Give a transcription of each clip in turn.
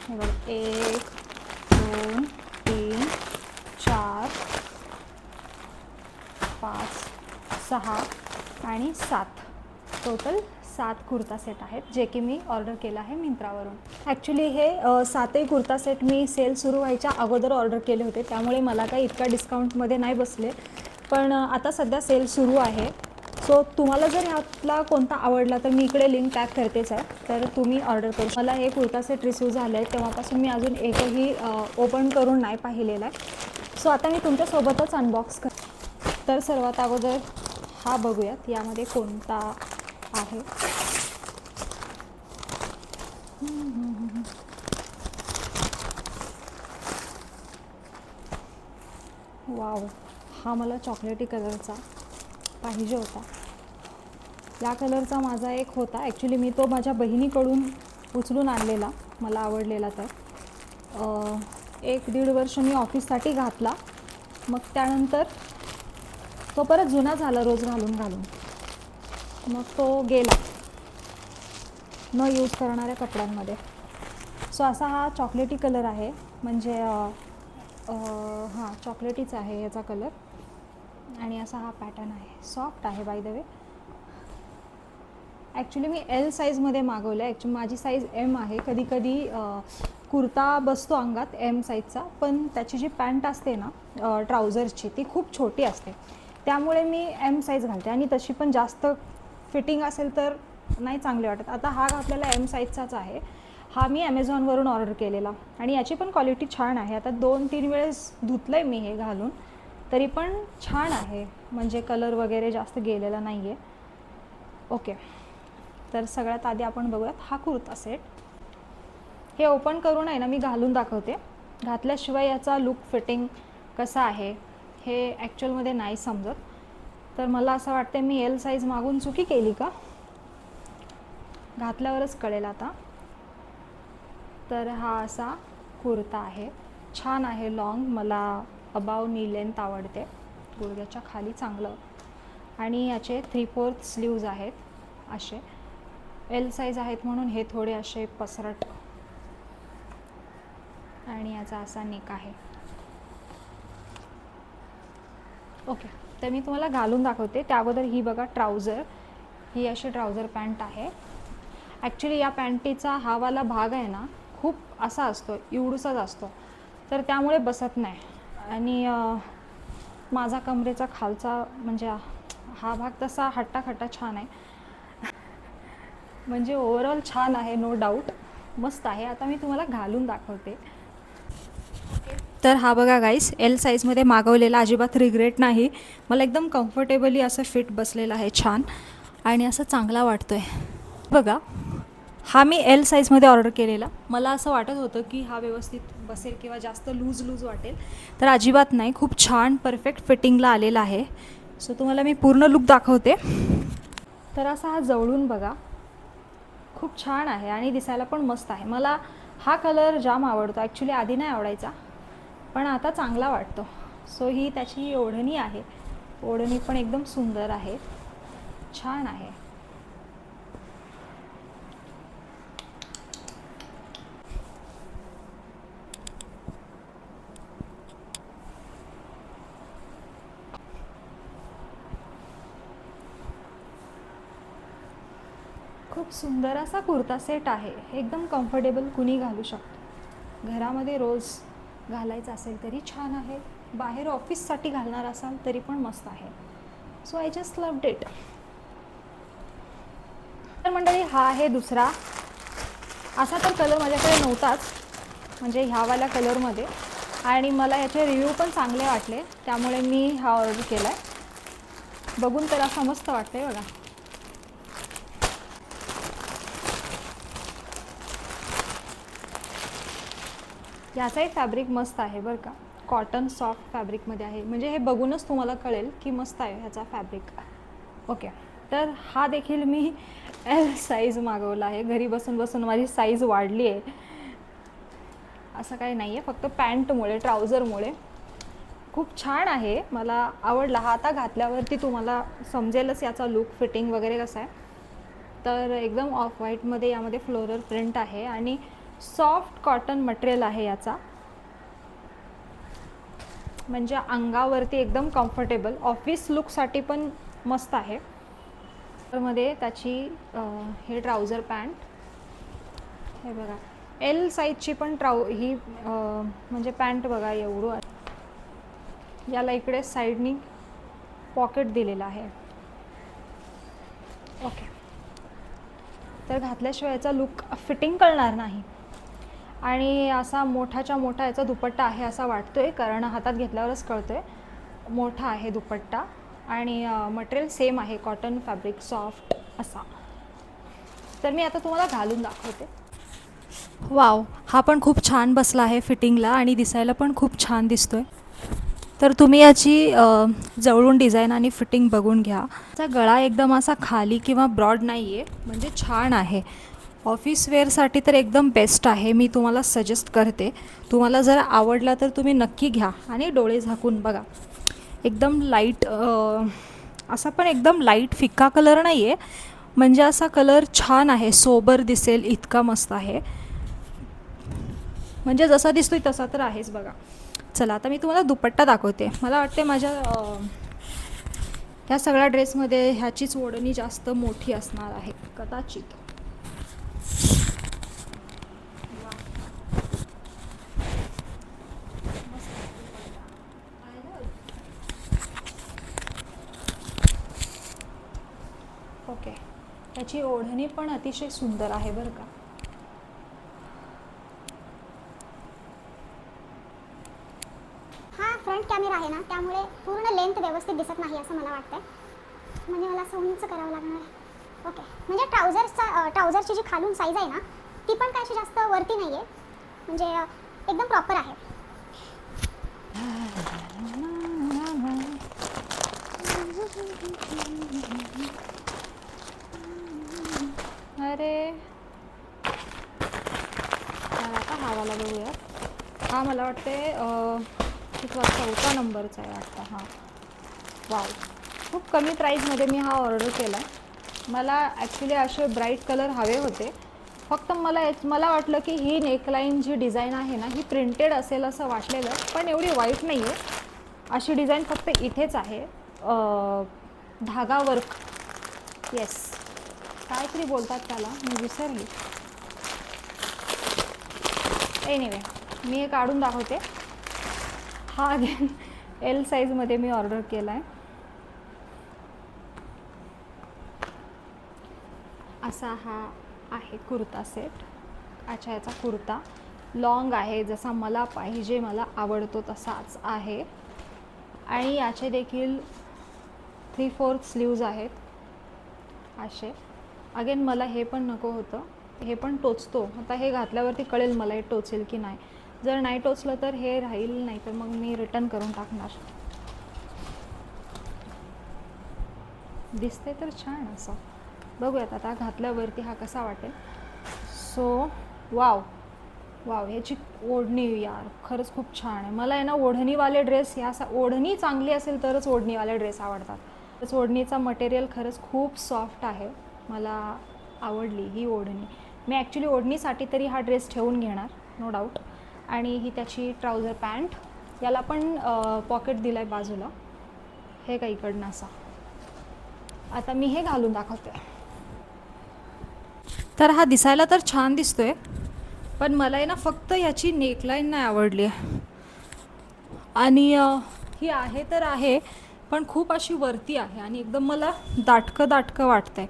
हे बघ 1 2 3 4 5 6 आणि 7 टोटल 7 कुर्ता सेट आहेत जे की मी ऑर्डर केलं आहे मिंत्रावरून. ॲक्च्युली हे 7ही कुर्ता सेट मी सेल सुरू व्हायच्या अगोदर ऑर्डर केले होते, त्यामुळे मला काही इतका डिस्काउंटमध्ये नाही बसले. पण आता सध्या सेल सुरू आहे. सो तुम्हाला जर ह्यातला कोणता आवडला तर मी इकडे लिंक टॅग करतेच आहे, तर तुम्ही ऑर्डर करू. मला हे कुर्ता सेट रिसीव झाले आहे तेव्हापासून मी अजून एकही ओपन करून नाही पाहिलेला आहे. सो आता मी तुमच्यासोबतच अनबॉक्स तर सर्वात अगोदर हा बघूयात यामध्ये कोणता आहे. वाव, हा मला चॉकलेटी कलरचा पाहिजे होता. या कलरचा माझा एक होता. ॲक्च्युली मी तो माझ्या बहिणीकडून उचलून आणलेला, मला आवडलेला. तर 1-1.5 वर्ष मी ऑफिससाठी घातला, मग त्यानंतर तो परत जुना झाला रोज घालून घालून, मग तो गेला न यूज करणाऱ्या कपड्यांमध्ये. सो असा हा चॉकलेटी कलर आहे, म्हणजे हां चॉकलेटीच आहे याचा कलर. आणि असा हा पॅटर्न आहे, सॉफ्ट आहे by the way. Actually me L साईजमध्ये मागवलं आहे. ॲक्च्युली माझी साईज एम आहे. कधी कधी कुर्ता बसतो अंगात एम साईजचा, पण त्याची जी पॅन्ट असते ना ट्राउझरची ती खूप छोटी असते, त्यामुळे मी एम साईज घालते. आणि तशी पण जास्त फिटिंग असेल तर नाही चांगले वाटत. आता हा घातलेला एम साईजचाच आहे. हा मी ॲमेझॉनवरून ऑर्डर केलेला आणि याची पण क्वालिटी छान आहे. आता 2-3 वेळेस धुतलं आहे मी हे घालून, तरी पण छान आहे, म्हणजे कलर वगैरे जास्त गेलेला नाही आहे. ओके, तर सगळ्यात आधी आपण बघूयात हा कुर्ता सेट. हे ओपन करून आहे ना मी घालून दाखवते, घातल्याशिवाय याचा लुक फिटिंग कसा आहे हे ॲक्च्युअलमध्ये नाही समजत. तर मला असं वाटतं मी एल साईज मागून चुकी केली का, घातल्यावरच कळेल आता. तर हा असा कुर्ता आहे, छान आहे, लॉंग, मला अबाव नी लेंथ आवडते, गुडघ्याच्या खाली चांगलं. आणि याचे 3/4 स्लीव्ज आहेत असे. एल साईज आहेत म्हणून हे थोडे असे पसरट. आणि याचा असा नेक आहे. ओके, तर मी तुम्हाला घालून दाखवते. त्या अगोदर ही बघा ट्राउझर, ही अशी ट्राउझर पॅन्ट आहे. ॲक्च्युली या पॅन्टीचा हा वाला भाग आहे ना खूप असा असतो, एवढूसाच असतो, तर त्यामुळे बसत नाही. आणि माझा कमरेचा खालचा म्हणजे हा भाग तसा हट्टाखट्टा छान आहे. म्हणजे ओव्हरऑल छान आहे, नो डाऊट, मस्त आहे. आता मी तुम्हाला घालून दाखवते. तर हा बघा गाईस, एल साईजमध्ये मागवलेला, अजिबात रिग्रेट नाही. मला एकदम कम्फर्टेबली असं फिट बसलेला आहे, छान, आणि असं चांगला वाटतो आहे. बघा, हा मी एल साईजमध्ये ऑर्डर केलेला. मला असं वाटत होतं की हा व्यवस्थित बसेल किंवा जास्त लूज वाटेल, तर अजिबात नाही, खूप छान परफेक्ट फिटिंगला आलेला आहे. सो तुम्हाला मी पूर्ण लुक दाखवते. तर असा हा जवळून बघा, खूप छान आहे आणि दिसायला पण मस्त आहे. मला हा कलर जाम आवडतो. ॲक्च्युली आधी नाही आवडायचा, पण आता चांगला वाटतो. सो ही त्याची ओढणी आहे, ओढणी पण एकदम सुंदर आहे, छान आहे. खूप सुंदर असा कुर्ता सेट आहे, एकदम कम्फर्टेबल, कुणी घालू शकतो. घरामध्ये रोज घालायचं असेल तरी छान आहे, बाहेर ऑफिससाठी घालणार असाल तरी पण मस्त आहे. So I just loved it. तर मंडळी, हा आहे दुसरा. असा तर कलर माझ्याकडे नव्हताच, म्हणजे ह्यावाल्या कलरमध्ये, आणि मला याचे रिव्ह्यू पण चांगले वाटले, त्यामुळे मी हा ऑर्डर केला आहे. बघून तर असा मस्त वाटतं आहे बघा. याचाही फॅब्रिक मस्त आहे बरं का, कॉटन सॉफ्ट फॅब्रिकमध्ये आहे, म्हणजे हे बघूनच तुम्हाला कळेल की मस्त आहे ह्याचा फॅब्रिक. ओके, तर हा देखील मी एल साईज मागवला आहे. घरी बसून बसून माझी साईज वाढली आहे, असं काही नाही आहे, फक्त पॅन्टमुळे, ट्राउझरमुळे. खूप छान आहे, मला आवडला हा. आता घातल्यावरती तुम्हाला समजेलच याचा लुक, फिटिंग वगैरे कसं आहे. तर एकदम ऑफ व्हाईटमध्ये यामध्ये फ्लोरल प्रिंट आहे आणि सॉफ्ट कॉटन मटेरियल आहे याचा, म्हणजे अंगावरती एकदम कम्फर्टेबल, ऑफिस लुकसाठी पण मस्त आहे. मध्ये त्याची हे ट्राउझर पॅन्ट, हे बघा एल साईजची पण ही म्हणजे पॅन्ट बघा एवढं. याला इकडे साईडनी पॉकेट दिलेलं आहे. ओके, तर घातल्याशिवाय याचा लुक फिटिंग कळणार नाही. आणि असा मोठाच्या मोठा याचा दुपट्टा आहे असा वाटतोय, कारण हातात घेतल्यावरच कळतोय. मोठा आहे दुपट्टा आणि मटेरियल सेम आहे, कॉटन फॅब्रिक सॉफ्ट असा. तर मी आता तुम्हाला घालून दाखवते. वाव, हा पण खूप छान बसला आहे फिटिंगला आणि दिसायला पण खूप छान दिसतोय. तर तुम्ही याची जवळून डिझाईन आणि फिटिंग बघून घ्या. त्याचा गळा एकदम असा खाली किंवा ब्रॉड नाही आहे, म्हणजे छान आहे. ऑफिस वेअरसाठी तर एकदम बेस्ट आहे, मी तुम्हाला सजेस्ट करते. तुम्हाला जर आवडला तर तुम्ही नक्की घ्या आणि डोळे झाकून बघा. एकदम लाईट असा पण एकदम लाईट फिक्का कलर नाही आहे, म्हणजे असा कलर छान आहे, सोबर दिसेल इतका मस्त आहे. म्हणजे जसा दिसतोय तसा तर आहेच बघा. चला आता मी तुम्हाला दुपट्टा दाखवते. मला वाटते माझ्या ह्या सगळ्या ड्रेसमध्ये ह्याचीच ओढणी जास्त मोठी असणार आहे कदाचित. ओके, त्याची ओढणी पण अतिशय सुंदर आहे बरं का. हा फ्रंट कॅमेरा आहे ना, त्यामुळे पूर्ण लेंथ व्यवस्थित दिसत नाही असं मला वाटतंय. म्हणजे मला असं उंच करावं लागणार आहे. ओके, म्हणजे ट्राउझरची जी खालून साईज आहे ना, ती पण काय अशी जास्त वरती नाही आहे, म्हणजे एकदम प्रॉपर आहे. अरे आता हवाला बघूया. हा मला वाटते कितवा 4था नंबरचा आहे वाटतं. हां, वाव, खूप कमी प्राईजमध्ये मी हा ऑर्डर केला आहे. मला ॲक्च्युली असे ब्राईट कलर हवे होते. फक्त मला वाटलं की ही नेकलाईन जी डिझाईन आहे ना, ही प्रिंटेड असेल असं वाटलेलं, पण एवढी वाईट नाही आहे. अशी डिझाईन फक्त इथेच आहे, धागा वर्क. येस, काहीतरी बोलतात त्याला, मी विसरली. एनिवे, मी हे काढून दाखवते. हा अगेन एल साईजमध्ये मी ऑर्डर केला आहे. असा हा आहे कुर्ता सेट. अच्छा, याचा कुर्ता लॉंग आहे, जसा मला पाहिजे, मला आवडतो तसाच आहे. आणि याचे देखील 3/4 स्लीव्ज आहेत असे. अगेन मला हे पण नको होतं, हे पण टोचतो. आता हे घातल्यावरती कळेल मला हे टोचेल की नाही. जर नाही टोचलं तर हे राहील, नाही तर मग मी रिटर्न करून टाकणार. दिसते तर छान असं. बघूयात आता घातल्यावरती हा कसा वाटेल. सो वाव वाव, ह्याची ओढणी यार खरंच खूप छान आहे. मला आहे ना ओढणीवाले ड्रेस, ओढणी चांगली असेल तरच ओढणीवाले ड्रेस आवडतात. तसं ओढणीचा मटेरियल खरंच खूप सॉफ्ट आहे, मला आवडली ही ओढणी. मी ॲक्च्युली ओढणीसाठी तरी हा ड्रेस ठेवून घेणार, नो डाऊट. आणि ही त्याची ट्राउझर पॅन्ट, याला पण पॉकेट दिलं आहे बाजूला, हे काही इकडनं असा. आता मी हे घालून दाखवते. तर हा दिसायला तर छान दिसतोय, पण मला आहे ना फक्त ह्याची नेकलाईन नाही आवडली आहे. आणि ही आहे तर आहे, पण खूप अशी वरती आहे आणि एकदम मला दाटकं वाटतंय.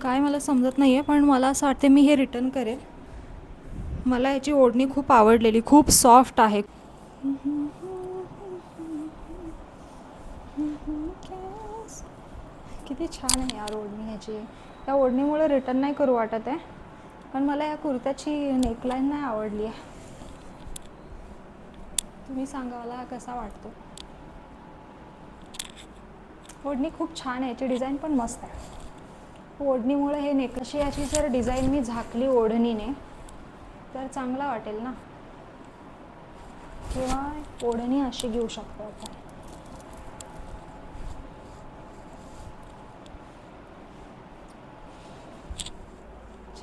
काय मला समजत नाही आहे, पण मला असं वाटते मी हे रिटर्न करेल. मला याची ओढणी खूप आवडलेली, खूप सॉफ्ट आहे. किती छान आहे यार ओढणी ह्याची. या ओढणीमुळे रिटर्न नाही करू वाटत आहे, पण मला या कुर्त्याची नेकलाईन नाही आवडली आहे. तुम्ही सांगा मला हा कसा वाटतो. ओढणी खूप छान आहे, याची डिझाईन पण मस्त आहे. ओढणीमुळे हे नेकलाशी याची जर डिझाईन मी झाकली ओढणीने तर चांगला वाटेल ना, किंवा ओढणी अशी घेऊ शकतो आपण.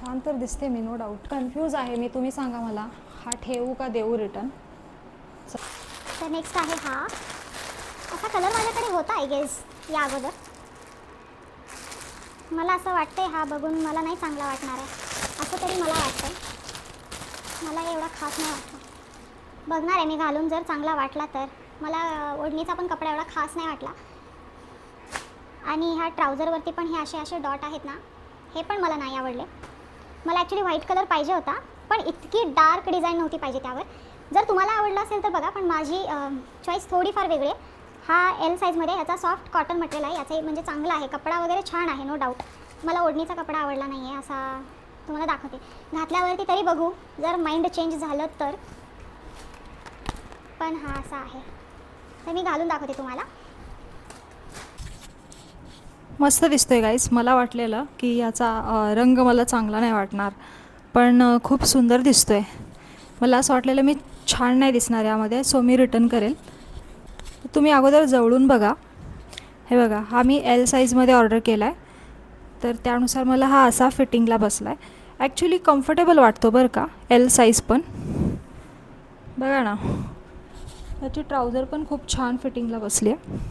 छान तर दिसते मी, नो डाऊट. कन्फ्यूज आहे मी, तुम्ही सांगा मला हा ठेवू का देऊ रिटर्न. तर नेक्स्ट आहे हा. असा कलर माझ्याकडे होता आय गेस या अगोदर. मला असं वाटतंय हा बघून मला नाही चांगला वाटणार आहे असं तरी मला वाटतंय. मला एवढा खास नाही वाटला. बघणार आहे मी घालून, जर चांगला वाटला तर. मला ओढणीचा पण कपडा एवढा खास नाही वाटला. आणि ह्या ट्राउझरवरती पण हे असे डॉट आहेत ना, हे पण मला नाही आवडले. मला ॲक्च्युली व्हाईट कलर पाहिजे होता, पण इतकी डार्क डिझाईन नव्हती पाहिजे त्यावर. जर तुम्हाला आवडला असेल तर बघा, पण माझी चॉईस थोडीफार वेगळी आहे. हा एल साईजमध्ये, याचा सॉफ्ट कॉटन मटेरियल आहे, याचं म्हणजे चांगलं आहे, कपडा वगैरे छान आहे, नो डाऊट. मला ओढणीचा कपडा आवडला नाही आहे, असा तुम्हाला दाखवते. घातल्यावरती तरी बघू, जर माइंड चेंज झालं तर. पण हा असा आहे, तर मी घालून दाखवते तुम्हाला. मस्त दिसतोय गाईस. मला वाटलेलं की याचा रंग मला चांगला नाही वाटणार, पण खूप सुंदर दिसतोय. मला असं वाटलेलं मी छान नाही दिसणार यामध्ये, सो मी रिटर्न करेल. तुम्ही अगोदर जवळून बघा. हे बघा, हा मी एल साईजमध्ये ऑर्डर केला आहे, तर त्यानुसार मला हा असा फिटिंगला बसला आहे. ॲक्च्युली कम्फर्टेबल वाटतो बरं का एल साईज पण. बघा ना, त्याची ट्राउझर पण खूप छान फिटिंगला बसली आहे.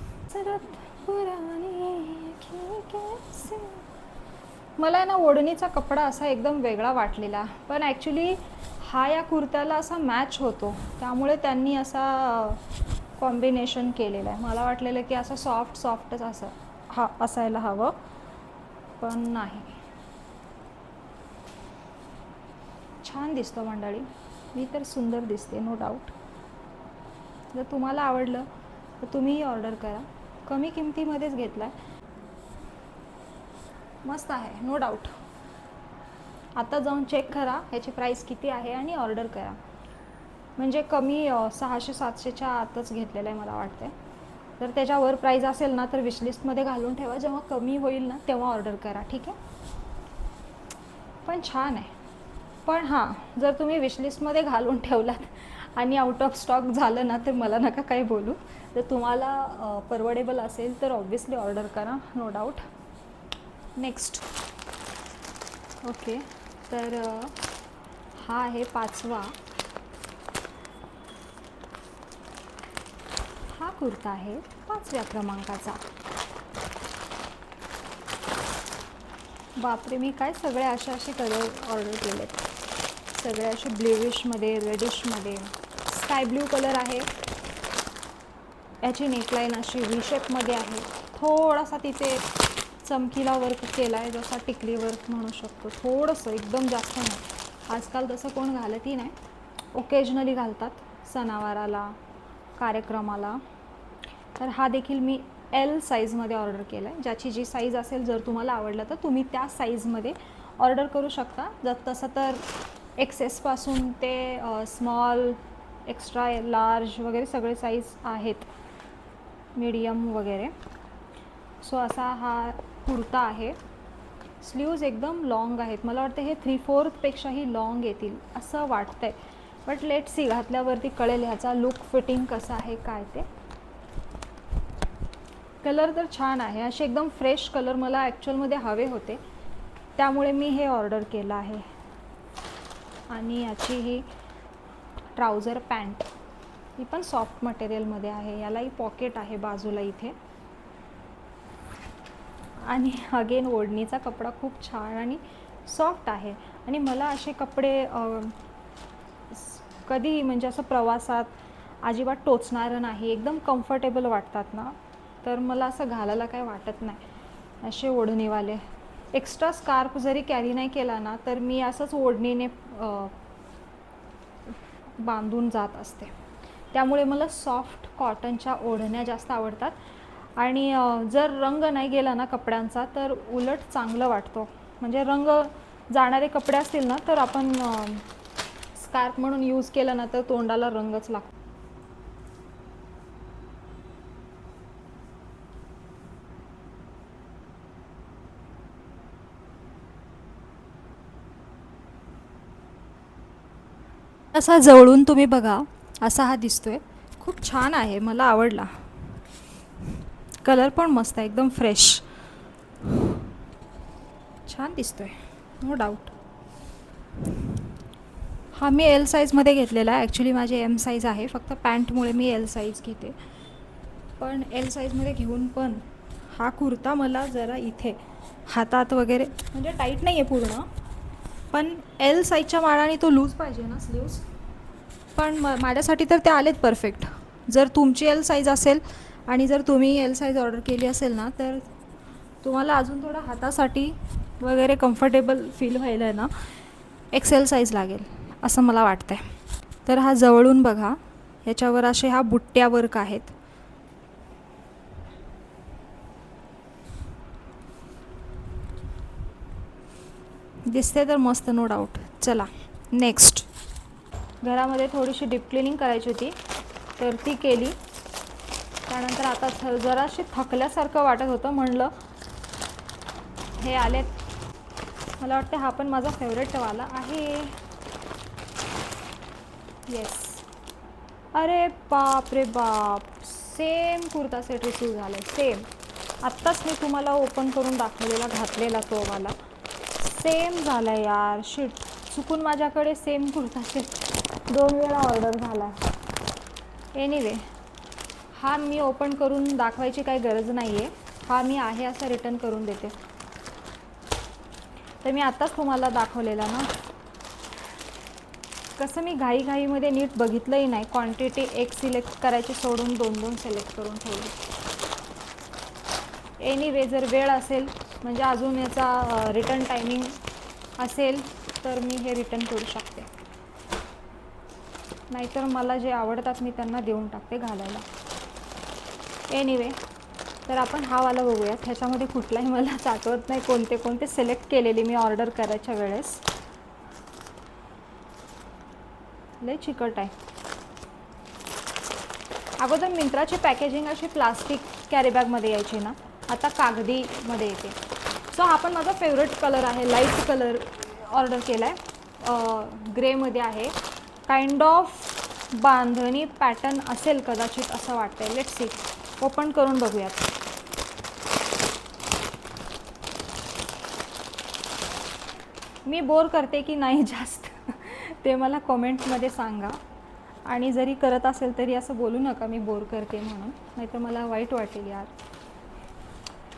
मला आहे ना ओढणीचा कपडा असा एकदम वेगळा वाटलेला, पण ॲक्च्युली हा या कुर्त्याला असा मॅच होतो, त्यामुळे त्यांनी असा कॉम्बिनेशन केलेलं आहे. मला वाटलेलं की असं सॉफ्टच असं असायला हवं, पण नाही. छान दिसतो मंडळी, मी तर सुंदर दिसते, नो डाऊट. जर तुम्हाला आवडलं तर तुम्हीही ऑर्डर करा. कमी किमतीमध्येच घेतला आहे, मस्त आहे, नो डाऊट. आता जाऊन चेक करा ह्याची प्राईस किती आहे आणि ऑर्डर करा. म्हणजे कमी 600-700च्या आतच घेतलेलं आहे मला वाटतं. जर त्याच्यावर प्राईस असेल ना तर विशलिस्टमध्ये घालून ठेवा, जेव्हा कमी होईल ना तेव्हा ऑर्डर करा, ठीक आहे. पण छान आहे. पण हां, जर तुम्ही विशलिस्टमध्ये घालून ठेवलात आणि आउट ऑफ स्टॉक झालं ना तर मला नका काही बोलू. जर तुम्हाला परवडेबल असेल तर ऑब्व्हियसली ऑर्डर करा, नो डाऊट. नेक्स्ट, ओके, तर हा आहे 5वा. हा कुर्ता आहे 5व्या क्रमांकाचा. बापरे, मी काय सगळे असे कलर ऑर्डर केलेत. सगळे असे ब्ल्यूइशमध्ये, रेडिशमध्ये. स्काय ब्ल्यू कलर आहे. याची नेकलाईन अशी व्ही शेपमध्ये आहे. थोडासा तिथे चमकीला वर्क केला आहे, जसा टिकली वर्क म्हणू शकतो. थोडंसं, एकदम जास्त नाही. आजकाल तसं कोण घालतही नाही, ओकेजनली घालतात, सणावाराला, कार्यक्रमाला. तर हा देखील मी एल साईजमध्ये ऑर्डर केला आहे. ज्याची जी साईज असेल, जर तुम्हाला आवडलं तर तुम्ही त्या साईजमध्ये ऑर्डर करू शकता. जर तसं तर एक्सेसपासून ते स्मॉल, एक्स्ट्रा लार्ज वगैरे सगळे साईज आहेत, मीडियम वगैरे. सो असा हा कुर्ता आहे. स्लीव्ज एकदम लॉंग आहेत. मला वाटतं हे 3/4पेक्षाही लॉंग येतील असं वाटतं आहे, बट लेट सी, घातल्यावरती कळेल ह्याचा लुक, फिटिंग कसं आहे काय ते. कलर तर छान आहे, असे एकदम फ्रेश कलर मला ॲक्च्युअलमध्ये हवे होते, त्यामुळे मी हे ऑर्डर केलं आहे. आणि याची ही ट्राउझर पॅन्ट, ही पण सॉफ्ट मटेरियलमध्ये आहे. यालाही पॉकेट आहे बाजूला इथे. आणि अगेन ओढणीचा कपडा खूप छान आणि सॉफ्ट आहे. आणि मला असे कपडे कधी म्हणजे असं प्रवासात अजिबात टोचणारं नाही, एकदम कम्फर्टेबल वाटतात ना, तर मला असं घालायला काय वाटत नाही असे ओढणीवाले. एक्स्ट्रा स्कार्फ जरी कॅरी नाही केला ना तर मी असंच ओढणीने बांधून जात असते. त्यामुळे मला सॉफ्ट कॉटनच्या ओढण्या जास्त आवडतात. आणि जर रंग नाही गेला ना कपड्यांचा तर उलट चांगलं वाटतो. म्हणजे रंग जाणारे कपडे असतील ना तर आपण स्कार्फ म्हणून यूज केलं ना तर तोंडाला रंगच लागतो. असा जवळून तुम्ही बघा, असा हा दिसतोय. खूप छान आहे, मला आवडला. कलर पण मस्त आहे, एकदम फ्रेश, छान दिसतोय, नो डाऊट. हा मी एल साईजमध्ये घेतलेला आहे. ॲक्च्युली माझी एम साईज आहे, फक्त पॅन्टमुळे मी एल साईज घेते. पण एल साईजमध्ये घेऊन पण हा कुर्ता मला जरा इथे हातात वगैरे म्हणजे टाईट नाही आहे पूर्ण, पण एल साईजच्या मानाने तो लूज पाहिजे ना स्लीव्ज. पण माझ्यासाठी तर ते आलेत परफेक्ट. जर तुमची एल साईज असेल आणि जर तुम्ही एल साईज ऑर्डर केली असेल ना, तर तुम्हाला अजून थोडं हातासाठी वगैरे कम्फर्टेबल फील व्हायला आहे ना, एक्सेल साईज लागेल असं मला वाटतं आहे. तर हा जवळून बघा, ह्याच्यावर असे हा बुट्ट्या वर्क आहेत. दिसते तर मस्त, नो डाऊट. चला नेक्स्ट. घरामध्ये थोडीशी डीप क्लिनिंग करायची होती, तर ती केली. त्यानंतर आता जराशी थकल्यासारखं वाटत होतं, म्हणलं हे आलेत. मला वाटतं हा पण माझा फेवरेटवाला आहे. येस. अरे बाप रे बाप, सेम कुर्ता सेट रिसीव झाला आहे, सेम. आत्ताच मी तुम्हाला ओपन करून दाखवलेला, घातलेला तो वाला सेम झाला आहे यार. शिट, चुकून माझ्याकडे सेम कुर्ता सेट 2 वेळा ऑर्डर झाला आहे. एनिवे, हा मी ओपन करून दाखवायची काही गरज नाही आहे. हा मी आहे असं रिटर्न करून देते. तर मी आत्ताच तुम्हाला दाखवलेला ना, कसं मी घाईमध्ये नीट बघितलंही नाही. क्वांटिटी एक सिलेक्ट करायची सोडून 2-2 सिलेक्ट करून ठेवली. एनिवे, जर वेळ असेल म्हणजे अजून याचा रिटर्न टायमिंग असेल तर मी हे रिटर्न करू शकते. नाहीतर मला जे आवडतात मी त्यांना देऊन टाकते घालायला. एनिवे, तर आपण हा वाला बघूयात. ह्याच्यामध्ये कुठलाही मला आठवत नाही कोणते कोणते सिलेक्ट केलेले मी ऑर्डर करायच्या वेळेस. लय चिकट आहे. अगोदर मिंत्राची पॅकेजिंग अशी प्लास्टिक कॅरीबॅगमध्ये यायची ना, आता कागदीमध्ये येते. सो हा पण माझा फेवरेट कलर आहे. लाईट कलर ऑर्डर केला आहे, ग्रेमध्ये आहे. काइंड ऑफ बांधणी पॅटर्न असेल कदाचित असं वाटतं आहे. लेट्स सी, ओपन करून बघूयात. मी बोर करते की नाही जास्त ते मला कॉमेंटमध्ये सांगा. आणि जरी करत असेल तरी असं बोलू नका मी बोर करते म्हणून, नाहीतर मला वाईट वाटेल यार.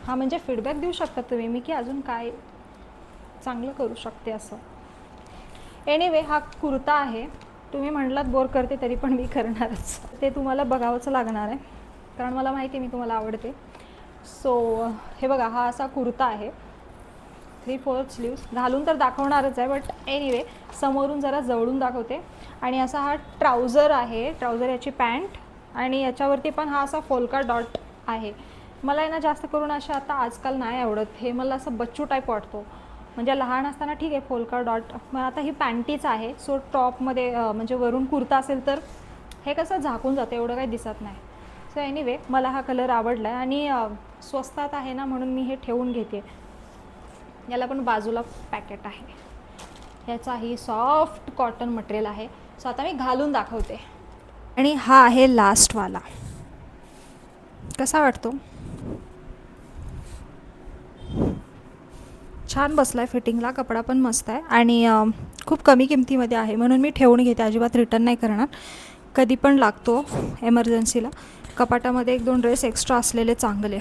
हां, म्हणजे फीडबॅक देऊ शकता तुम्ही मी की अजून काय चांगलं करू शकते असं. एनिवे, हा कुर्ता आहे. तुम्ही म्हटलात बोर करते तरी पण मी करणारच. ते तुम्हाला बघावंच लागणार आहे, कारण मला माहिती आहे मी तुम्हाला आवडते. सो हे बघा, हा असा कुर्ता आहे. 3/4 स्लीव्स घालून तर दाखवणारच आहे, बट एनिवे समोरून जरा जवळून दाखवते. आणि असा हा ट्राउझर आहे. ट्राउझर याची पॅन्ट, आणि याच्यावरती पण हा असा फोल्का डॉट आहे. मला आहे ना जास्त करून अशा आता आजकाल नाही आवडत. हे मला असं बच्चू टाईप वाटतो. म्हणजे लहान असताना ठीक आहे फोल्का डॉट, मग आता ही पॅन्टीच आहे. सो टॉपमध्ये म्हणजे वरून कुर्ता असेल तर हे कसं झाकून जातं, एवढं काही दिसत नाही. सो एनिवे, मला हा कलर आवडला आहे आणि स्वस्तात आहे ना म्हणून मी हे ठेवून घेते. याला पण बाजूला पॅकेट आहे. ह्याचाही सॉफ्ट कॉटन मटेरियल आहे. सो आता मी घालून दाखवते. आणि हा आहे लास्टवाला. कसा वाटतो? छान बसला आहे फिटिंगला, कपडा पण मस्त आहे आणि खूप कमी किमतीमध्ये आहे म्हणून मी ठेवून घेते. अजिबात रिटर्न नाही करणार. कधी पण लागतो एमर्जन्सीला. कपाटामध्ये 1-2 ड्रेस एक्स्ट्रा असलेले चांगले.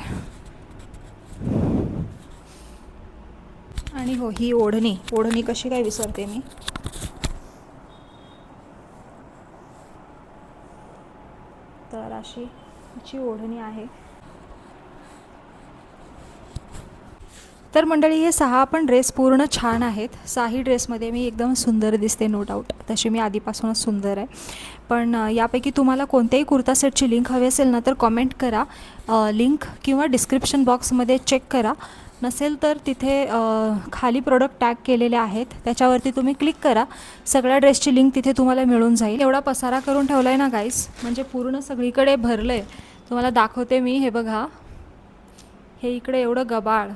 आणि हो, ही ओढणी कशी काय विसरते मी. तर अशी हिची ओढणी आहे. तर मंडळी, हे 6 पण ड्रेस पूर्ण छान आहेत. 6ही ड्रेसमध्ये मी एकदम सुंदर दिसते, नो डाऊट. तशी मी आधीपासूनच सुंदर आहे. पण यापैकी तुम्हाला कोणत्याही कुर्ता सेटची लिंक हवी असेल ना तर कॉमेंट करा. लिंक किंवा डिस्क्रिप्शन बॉक्समध्ये चेक करा. नसेल तर तिथे खाली प्रोडक्ट टॅग केलेले आहेत, त्याच्यावरती तुम्ही क्लिक करा. सगळ्या ड्रेसची लिंक तिथे तुम्हाला मिळून जाईल. एवढा पसारा करून ठेवला आहे ना गाईस, म्हणजे पूर्ण सगळीकडे भरलं आहे. तुम्हाला दाखवते मी. हे बघा, हे इकडे एवढं गबाळ.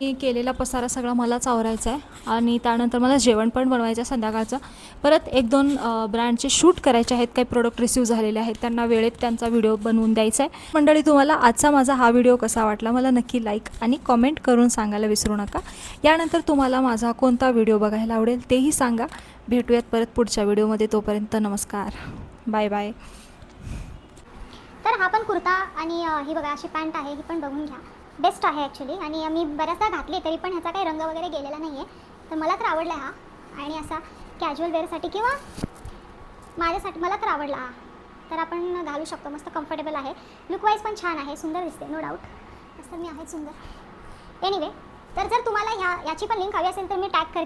मी केलेला पसारा सगळा मलाच आवरायचा आहे आणि त्यानंतर मला जेवण पण बनवायचं आहे संध्याकाळचं. परत 1-2 ब्रँडचे शूट करायचे आहेत. काही प्रोडक्ट रिसीव झालेले आहेत, त्यांना वेळेत त्यांचा व्हिडिओ बनवून द्यायचा आहे. मंडळी, तुम्हाला आजचा माझा हा व्हिडिओ कसा वाटला मला नक्की लाईक आणि कॉमेंट करून सांगायला विसरू नका. यानंतर तुम्हाला माझा कोणता व्हिडिओ बघायला आवडेल तेही सांगा. भेटूयात परत पुढच्या व्हिडिओमध्ये. तोपर्यंत नमस्कार, बाय बाय. तर हा पण कुर्ता आणि ही बघा अशी पॅन्ट आहे, ही पण बघून घ्या. बेस्ट आहे ॲक्च्युली आणि मी बऱ्याचदा घातली तरी पण ह्याचा काही रंग वगैरे गेलेला नाही आहे. तर मला तर आवडला हा आणि असा कॅज्युअल वेअरसाठी किंवा माझ्यासाठी मला तर आवडला हा. तर आपण घालू शकतो, मस्त कम्फर्टेबल आहे. लुकवाईज पण छान आहे, सुंदर दिसते, नो डाऊट. मस्त मी आहे सुंदर. एनिवे, तर जर तुम्हाला याची पण लिंक हवी असेल तर मी टॅग करते.